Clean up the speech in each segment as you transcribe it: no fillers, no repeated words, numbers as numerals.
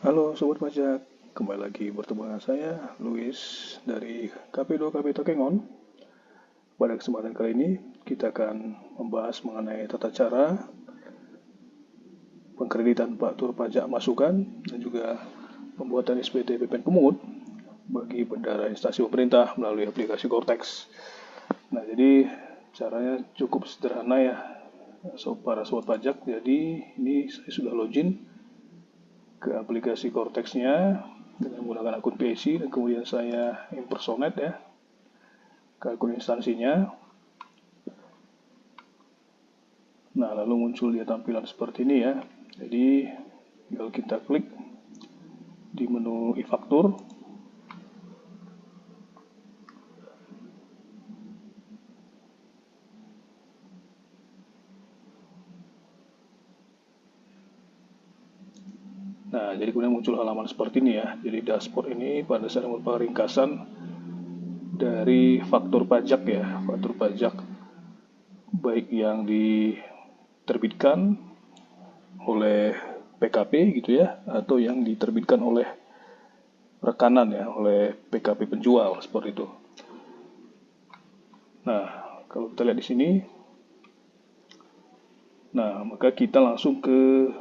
Halo Sobat Pajak, kembali lagi bertemu dengan saya, Luis, dari KP2KP Tokengon. Pada kesempatan kali ini, kita akan membahas mengenai tata cara pengkreditan faktur pajak masukan dan juga pembuatan SPT PPN Pemungut bagi bendara instansi pemerintah melalui aplikasi Cortex. Nah, jadi caranya cukup sederhana ya, para sobat pajak. Jadi ini saya sudah login ke aplikasi Cortex-nya dengan menggunakan akun PAC dan kemudian saya impersonate ya ke akun instansinya. Nah, lalu muncul dia tampilan seperti ini ya. Jadi tinggal kita klik di menu e-faktur. Nah, jadi kemudian muncul halaman seperti ini ya. Jadi dashboard ini pada dasarnya merupakan ringkasan dari faktur pajak ya. Faktur pajak baik yang diterbitkan oleh PKP gitu ya, atau yang diterbitkan oleh rekanan ya, oleh PKP penjual seperti itu. Nah, kalau kita lihat di sini, nah maka kita langsung ke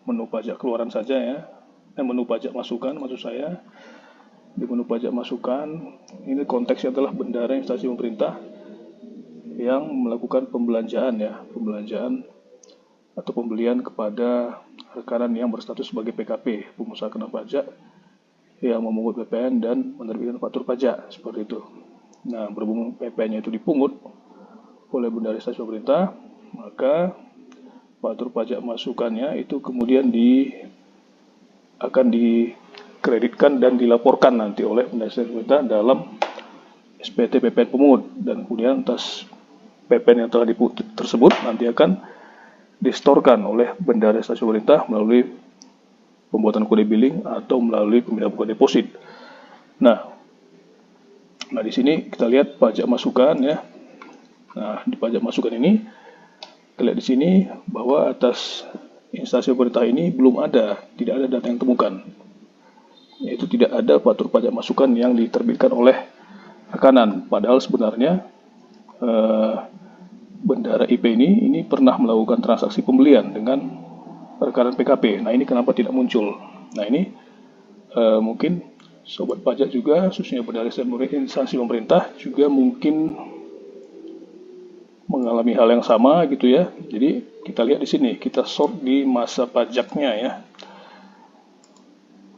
menu pajak keluaran saja ya, menu pajak masukan maksud saya. Di menu pajak masukan, ini konteksnya adalah bendara instansi pemerintah yang melakukan pembelanjaan ya, pembelanjaan atau pembelian kepada rekanan yang berstatus sebagai PKP, pengusaha kena pajak yang memungut PPN dan menerbitkan faktur pajak, seperti itu. Nah, berhubung PPN-nya itu dipungut oleh bendara instansi pemerintah, maka faktur pajak masukannya itu kemudian akan dikreditkan dan dilaporkan nanti oleh bendara instansi pemerintah dalam SPT PPN Pemungut, dan kemudian atas PPN yang telah dipungut tersebut nanti akan distorkan oleh bendara instansi pemerintah melalui pembuatan kode billing atau melalui pemindahan buku deposit. Nah di sini kita lihat pajak masukan ya. Nah, di pajak masukan ini kita lihat di sini bahwa atas instansi pemerintah ini tidak ada data yang temukan. Yaitu tidak ada faktur pajak masukan yang diterbitkan oleh rekanan. Padahal sebenarnya bendara IP ini pernah melakukan transaksi pembelian dengan rekanan PKP. Nah, ini kenapa tidak muncul? Nah, ini mungkin sobat pajak juga, khususnya bendara instansi pemerintah juga mungkin mengalami hal yang sama gitu ya. Jadi kita lihat di sini, kita sort di masa pajaknya ya.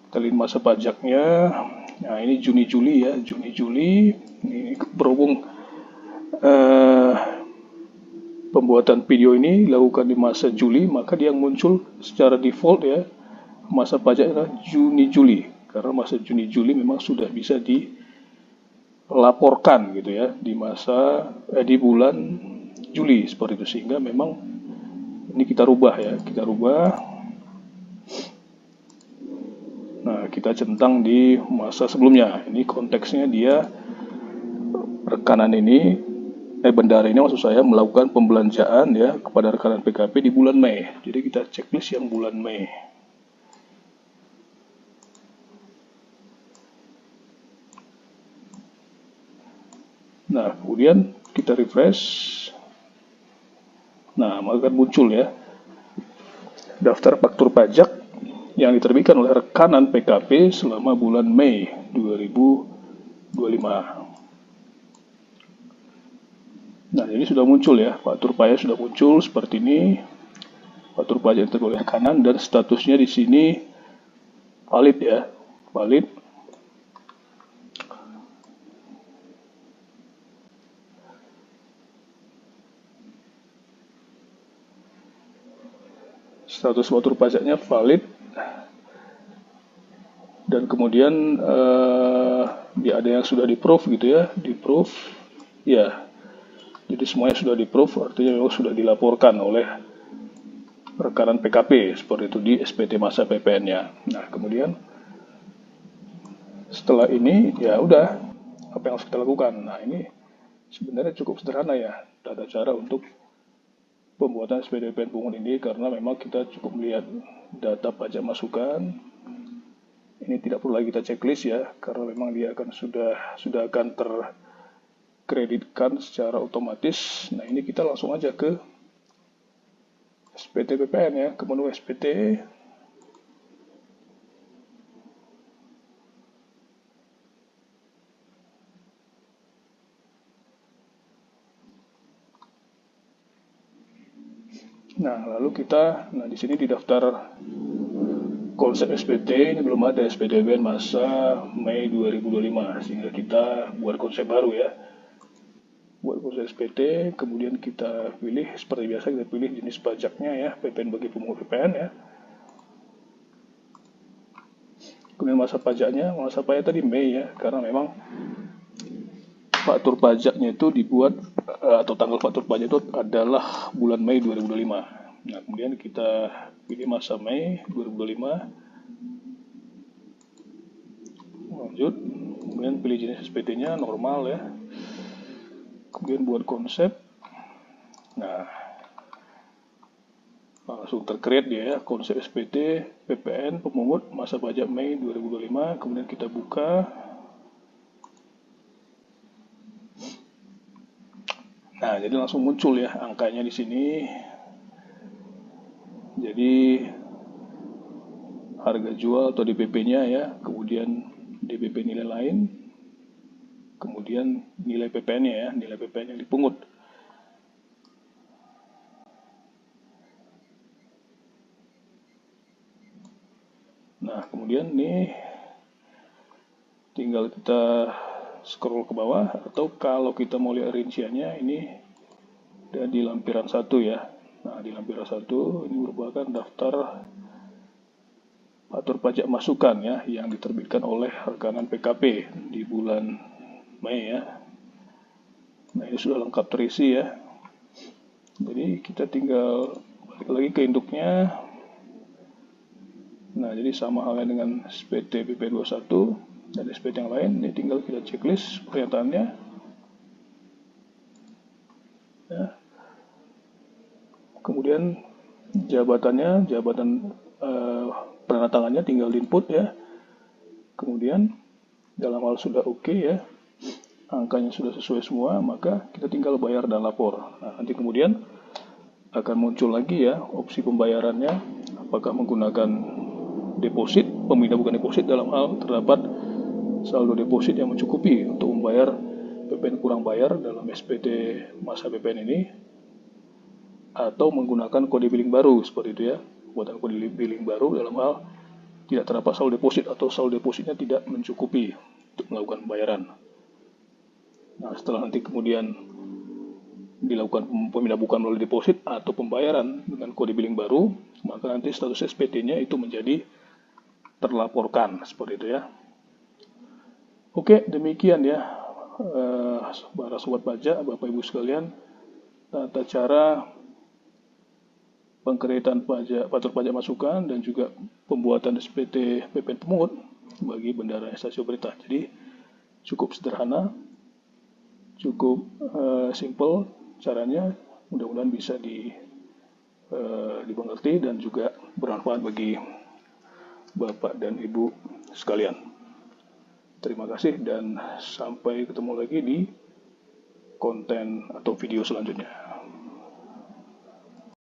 Kita lihat masa pajaknya. Nah, ini Juni-Juli ya, Juni-Juli. Ini berhubung pembuatan video ini dilakukan di masa Juli, maka dia yang muncul secara default ya, masa pajak adalah Juni-Juli. Karena masa Juni-Juli memang sudah bisa dilaporkan gitu ya di bulan Juli seperti itu, sehingga memang ini kita rubah ya, Nah, kita centang di masa sebelumnya. Ini konteksnya dia rekanan ini bendara ini maksud saya melakukan pembelanjaan ya kepada rekanan PKP di bulan Mei. Jadi kita checklist yang bulan Mei. Nah, kemudian kita refresh. Nah, maka muncul ya daftar faktur pajak yang diterbitkan oleh rekanan PKP selama bulan Mei 2025. Nah, ini sudah muncul ya, faktur pajak sudah muncul seperti ini. Faktur pajak yang diterbitkan oleh rekanan dan statusnya di sini valid ya, valid. Status faktur pajaknya valid, dan kemudian ada yang sudah di-approve gitu ya, di-approve ya. Jadi semuanya sudah di-approve, artinya memang sudah dilaporkan oleh rekanan PKP seperti itu di SPT masa PPN-nya. Nah, kemudian setelah ini ya udah, apa yang harus kita lakukan? Nah, ini sebenarnya cukup sederhana ya, tata cara untuk pembuatan SPT PPN pungut ini karena memang kita cukup melihat data pajak masukan. Ini tidak perlu lagi kita checklist ya, karena memang dia akan sudah akan terkreditkan secara otomatis. Nah, ini kita langsung aja ke SPT PPN ya, ke menu SPT. Nah, lalu di sini di daftar konsep SPT ini belum ada SPT PPN masa Mei 2025, sehingga kita buat konsep baru ya. Buat konsep SPT, kemudian kita pilih seperti biasa, kita pilih jenis pajaknya ya, PPN bagi pemungut PPN ya. Kemudian masa pajaknya tadi Mei ya, karena memang faktur pajaknya itu dibuat atau tanggal faktur pajak itu adalah bulan Mei 2025. Nah, kemudian kita pilih masa Mei 2025. Lanjut, kemudian pilih jenis SPT-nya normal ya. Kemudian buat konsep. Nah, langsung tercreate dia ya, konsep SPT PPN pemungut masa pajak Mei 2025. Kemudian kita buka. Nah, jadi langsung muncul ya angkanya di sini. Jadi harga jual atau DPP-nya ya, kemudian DPP nilai lain, kemudian nilai PPN-nya ya, nilai PPN yang dipungut. Nah, kemudian nih tinggal kita scroll ke bawah, atau kalau kita mau lihat rinciannya ini ada di lampiran 1 ya. Nah, di lampiran 1 ini merupakan daftar faktur pajak masukan ya yang diterbitkan oleh rekanan PKP di bulan Mei ya. Nah, ini sudah lengkap terisi ya. Jadi kita tinggal balik lagi ke induknya. Nah, jadi sama halnya dengan SPT PP 21 dan SPT yang lain, ini tinggal kita checklist pernyataannya. Ya. Kemudian jabatan penandatangannya tinggal di input ya. Kemudian dalam hal sudah oke ya, angkanya sudah sesuai semua, maka kita tinggal bayar dan lapor. Nah, nanti kemudian akan muncul lagi ya opsi pembayarannya, apakah menggunakan deposit, pemindah bukan deposit dalam hal terdapat saldo deposit yang mencukupi untuk membayar PPN kurang bayar dalam SPT masa PPN ini, atau menggunakan kode billing baru seperti itu ya, buatan kode billing baru dalam hal tidak terdapat saldo deposit atau saldo depositnya tidak mencukupi untuk melakukan pembayaran. Nah, setelah nanti kemudian dilakukan pemindah bukan melalui deposit atau pembayaran dengan kode billing baru, maka nanti status SPT-nya itu menjadi terlaporkan seperti itu ya. Oke, demikian ya para sobat pajak, Bapak Ibu sekalian, tata cara pengkreditan faktur pajak masukan dan juga pembuatan SPT PPN pemungut bagi bendara instansi pemerintah. Jadi cukup sederhana, cukup simple caranya, mudah-mudahan bisa dimengerti dan juga bermanfaat bagi Bapak dan Ibu sekalian. Terima kasih dan sampai ketemu lagi di konten atau video selanjutnya.